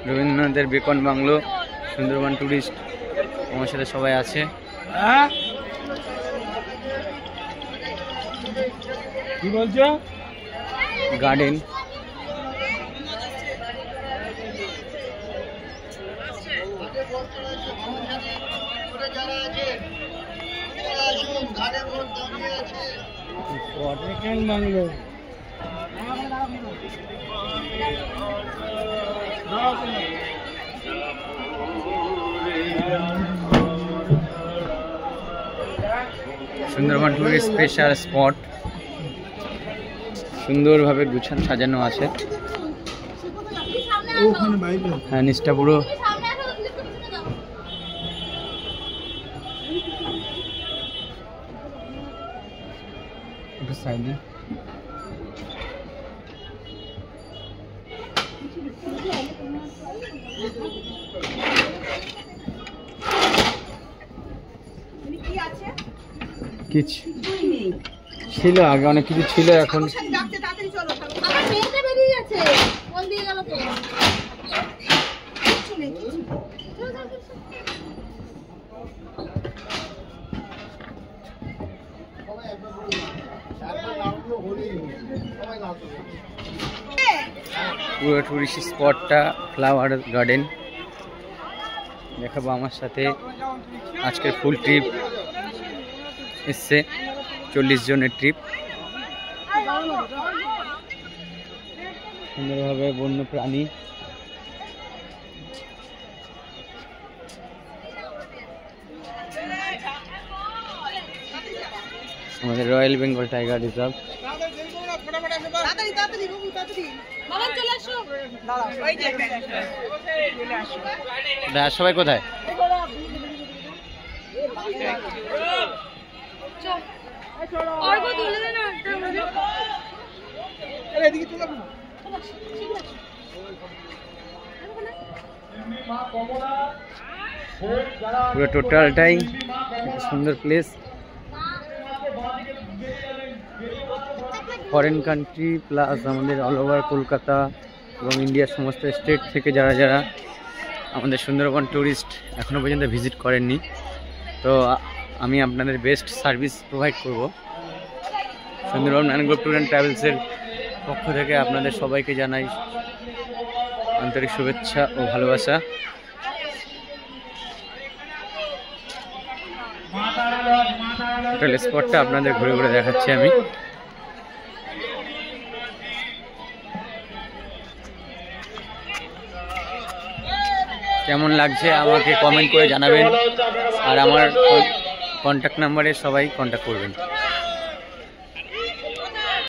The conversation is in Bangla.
রবীন্দ্রনাথের বেকন বাংলো, সুন্দরবন টুরিস্ট, আমার সাথে সবাই আছে। কি বলছো? Garden, bungalow Sundarban tourist special spot, সুন্দরভাবে গুছানো সাজানো আছে। হ্যাঁ, নিচটা পুরো সাইডে কিছু ছিল, আগে অনেক কিছু ছিল, এখন পুরো টুরিস্ট স্পটটা ফ্লাওয়ার গার্ডেন দেখাবো। আমার সাথে আজকের ফুল ট্রিপ এসছে, 40 জনের ট্রিপ। সুন্দরভাবে বন্য প্রাণী, আমাদের রয়্যাল বেঙ্গল টাইগার রিজার্ভ। সবাই কোথায়? পুরো টোটালটাই সুন্দর প্লেস, ফরেন কান্ট্রি প্লাস আমাদের অল ওভার কলকাতা এবং ইন্ডিয়ার সমস্ত স্টেট থেকে যারা যারা আমাদের সুন্দরবন ট্যুরিস্ট এখনও পর্যন্ত ভিজিট করেননি, তো আমি আপনাদের বেস্ট সার্ভিস প্রোভাইড করব। সুন্দরবন ম্যানগ্রোভ ট্যুর অ্যান্ড ট্রাভেলসের পক্ষ থেকে আপনাদের সবাইকে জানাই আন্তরিক শুভেচ্ছা ও ভালোবাসা। টোটাল স্পটটা আপনাদের ঘুরে ঘুরে দেখাচ্ছি আমি। কেমন লাগছে আমাকে কমেন্ট করে জানাবেন, আর আমার কন্ট্যাক্ট নাম্বারে সবাই কন্ট্যাক্ট করবেন।